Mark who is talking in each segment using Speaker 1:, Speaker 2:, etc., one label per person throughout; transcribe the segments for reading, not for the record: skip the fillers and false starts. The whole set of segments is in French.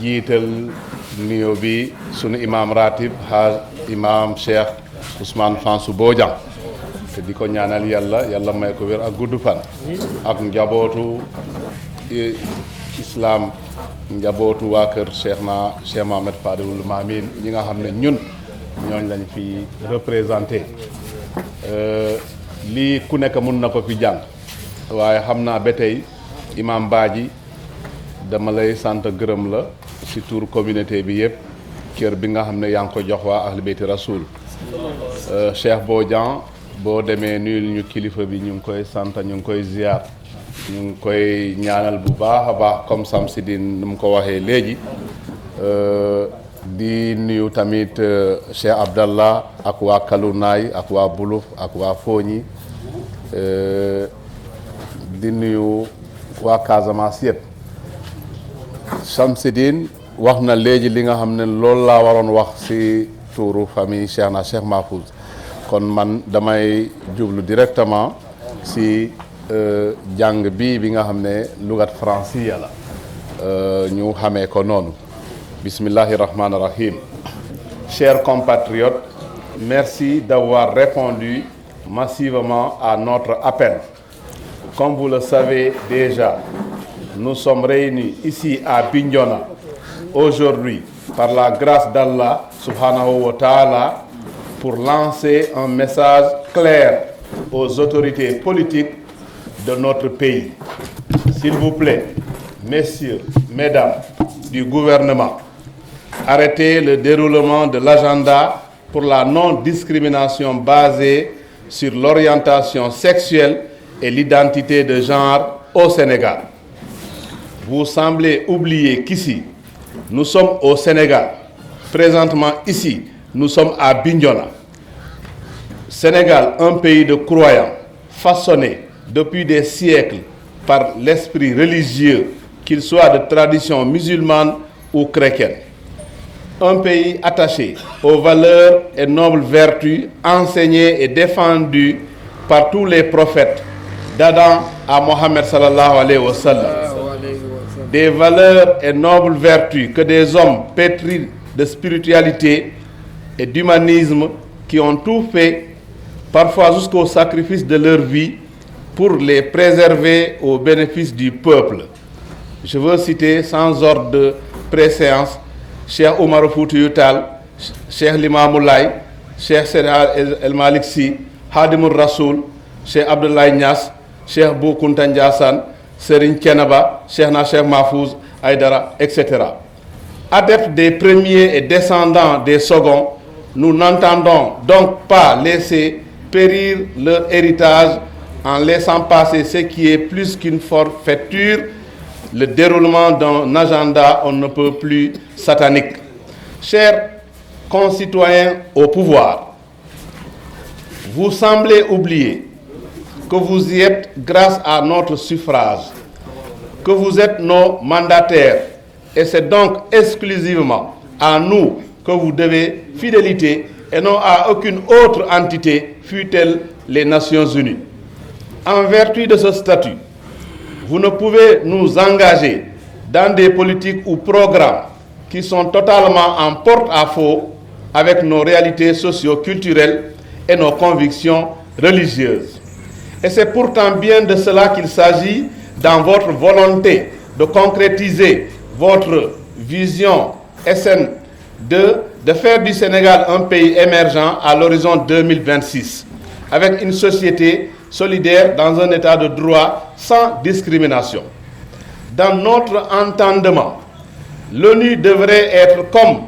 Speaker 1: jiital nuyoo bi sunu imam ratib imam Cheikh Ousmane Fansou Bodian te di ko ñaanal yàlla may ko wér ak gudd fan ak njabootu islam njabootu waa kër Cheikh Mohamed Fadilul Mamin ñi nga xam ne ñun ñooñ lañ fi représenté lii ku nekk mun na ko fi jàng waaye xam naa ba tey imam Badji dama lay sant gërëm la ci tur communauté bi yëpp kër bi nga xam ne yaa ngi ko jox waa Ahlu Beyti Rasoul Cheikh Bodian boo demee nuyul ñu kilifa bi ñu ngi koy sant ñu ngi koy ziar ñu ngi koy ñaanal bu baax a baax comme Samsidine nu mu ko waxee léegi di nuyu tamit Cheikh Abdallah ak waa Kalunaay ak waa Buluf ak waa Fogni di nuyu waa Casamance yëpp Samsidine wax na léegi li nga xam ne loolu laa waroon wax ci tuuru famille Cheikh Mahfouz kon man damay jublu directement ci jàng bi nga xam ne lugat franciya la ñu xamee ko noonu bismillahi rahmani rahim. Chers compatriotes, merci d'avoir répondu massivement à notre appel. Comme vous le savez déjà, nous sommes réunis ici à Bignona aujourd'hui par la grâce d'Allah subhanahu wa ta'ala pour lancer un message clair aux autorités politiques de notre pays. S'il vous plaît, messieurs, mesdames du gouvernement, arrêtez le déroulement de l'agenda pour la non-discrimination basée sur l'orientation sexuelle et l'identité de genre au Sénégal. Vous semblez oublier qu'ici, nous sommes au Sénégal. Présentement ici, nous sommes à Bignona. Sénégal, un pays de croyants, façonné depuis des siècles par l'esprit religieux, qu'il soit de tradition musulmane ou chrétienne. Un pays attaché aux valeurs et nobles vertus enseignées et défendues par tous les prophètes, d'Adam à Mohammed sallallahu alayhi wa sallam. Des valeurs et nobles vertus que des hommes pétris de spiritualité et d'humanisme qui ont tout fait, parfois jusqu'au sacrifice de leur vie, pour les préserver au bénéfice du peuple. Je veux citer sans ordre de préséance Cheikh Oumar Foutiyou Tall, Cheikh Limamou Laye, Cheikh Seydi El Malick Sy, Khadimur Rasoul, Cheikh Abdoulaye Niass, Cheikh Bou Kounta Ndiassane, Serigne Thiénaba, Cheikh Mahfouz Aïdara, etc. Adeptes des premiers et descendants des seconds, nous n'entendons donc pas laisser périr leur héritage en laissant passer ce qui est plus qu'une forfaiture, le déroulement d'un agenda on ne peut plus satanique. Chers concitoyens au pouvoir, vous semblez oublier que vous y êtes grâce à notre suffrage, que vous êtes nos mandataires, et c'est donc exclusivement à nous que vous devez fidélité et non à aucune autre entité, fût-elle les Nations Unies. En vertu de ce statut, vous ne pouvez nous engager dans des politiques ou programmes qui sont totalement en porte-à-faux avec nos réalités socio-culturelles et nos convictions religieuses. Et c'est pourtant bien de cela qu'il s'agit dans votre volonté de concrétiser votre vision SN2 de faire du Sénégal un pays émergent à l'horizon 2026, avec une société solidaire dans un état de droit sans discrimination. Dans notre entendement, l'ONU devrait être, comme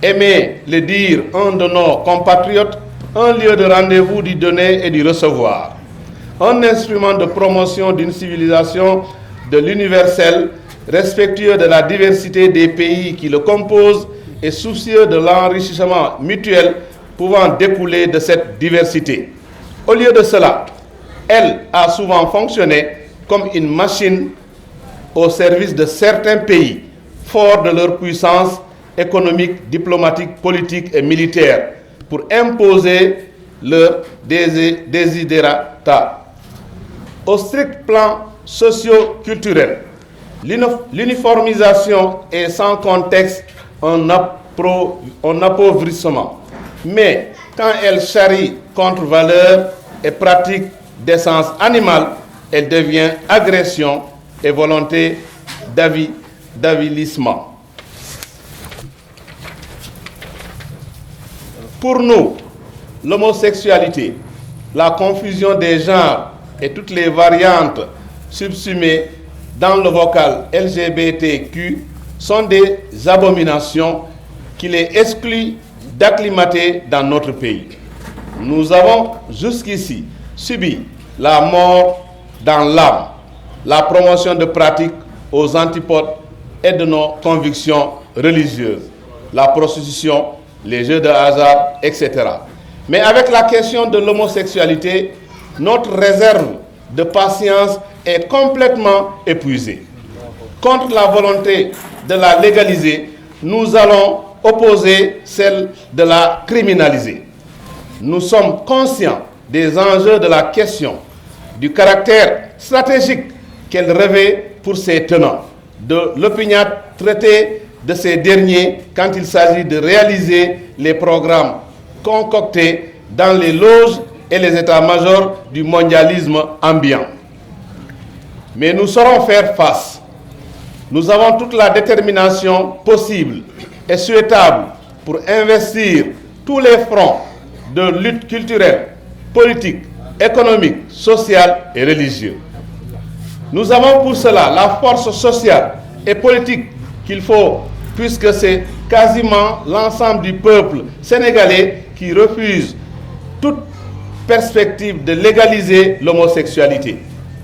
Speaker 1: aimait le dire un de nos compatriotes, un lieu de rendez-vous du donner et du recevoir, un instrument de promotion d'une civilisation de l'universel, respectueux de la diversité des pays qui le composent et soucieux de l'enrichissement mutuel pouvant découler de cette diversité. Au lieu de cela, elle a souvent fonctionné comme une machine au service de certains pays, forts de leur puissance économique, diplomatique, politique et militaire, pour imposer leurs desiderata. Au strict plan socio-culturel, L'uniformisation est sans contexte un appauvrissement, mais quand elle charrie contre valeurs et pratiques d'essence animale, elle devient agression et volonté d'avilissement. Pour nous, l'homosexualité, la confusion des genres et toutes les variantes subsumées dans le vocal LGBTQ sont des abominations qui les excluent d'acclimater dans notre pays. Nous avons jusqu'ici subi la mort dans l'âme, la promotion de pratiques aux antipodes et de nos convictions religieuses, la prostitution, les jeux de hasard, etc. Mais avec la question de l'homosexualité, notre réserve de patience est complètement épuisée. Contre la volonté de la légaliser, nous allons opposer celle de la criminaliser. Nous sommes conscients des enjeux de la question, du caractère stratégique qu'elle revêt pour ses tenants, de l'opiniâtre traité de ces derniers quand il s'agit de réaliser les programmes concoctés dans les loges et les états-majors du mondialisme ambiant. Mais nous saurons faire face. Nous avons toute la détermination possible et souhaitable pour investir tous les fronts de lutte culturelle, politique, économique, sociale et religieuse. Nous avons pour cela la force sociale et politique qu'il faut, puisque c'est quasiment l'ensemble du peuple sénégalais qui refuse toute perspective de légaliser l'homosexualité,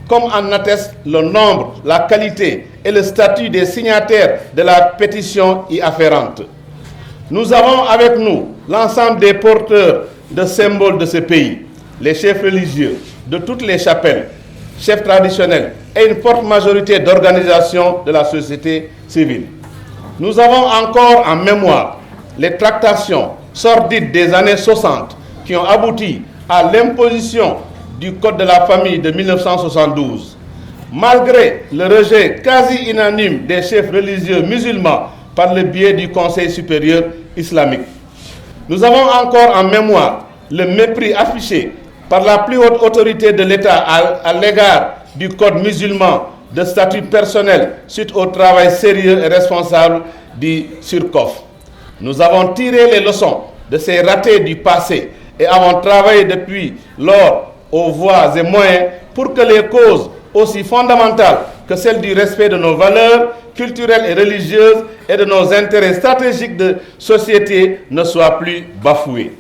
Speaker 1: comme en atteste le nombre, la qualité et le statut des signataires de la pétition y afférente. Nous avons avec nous l'ensemble des porteurs de symboles de ce pays, les chefs religieux de toutes les chapelles, chefs traditionnels et une forte majorité d'organisations de la société civile. Nous avons encore en mémoire les tractations sordides des années 60 qui ont abouti à l'imposition du Code de la famille de 1972. Malgré le rejet quasi unanime des chefs religieux musulmans par le biais du Conseil supérieur islamique. Nous avons encore en mémoire le mépris affiché par la plus haute autorité de l'État à l'égard du Code musulman de statut personnel suite au travail sérieux et responsable du SURCOF. Nous avons tiré les leçons de ces ratés du passé et avons travaillé depuis lors aux voies et moyens pour que les causes aussi fondamentales que celles du respect de nos valeurs culturelles et religieuses et de nos intérêts stratégiques de société ne soient plus bafouées.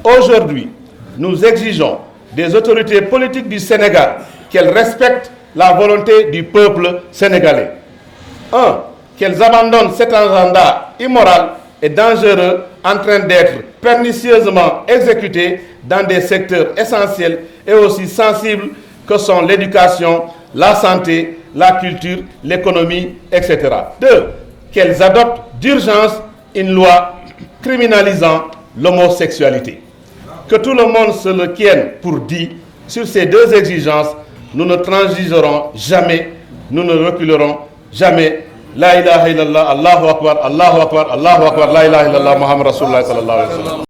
Speaker 1: Aujourd'hui, nous exigeons des autorités politiques du Sénégal qu'elles respectent la volonté du peuple sénégalais. 1. Qu'elles abandonnent cet agenda immoral et dangereux en train d'être pernicieusement exécuté dans des secteurs essentiels et aussi sensibles que sont l'éducation, la santé, la culture, l'économie, etc. 2. Qu'elles adoptent d'urgence une loi criminalisant l'homosexualité. Que tout le monde se le tienne pour dit. Sur ces deux exigences, nous ne transigerons jamais, nous ne reculerons jamais. La ilaha illallah, Allahu akbar, Allahu akbar, Allahu akbar, la ilaha illallah, Muhammad Rasulullah sallallahu alayhi wa sallam.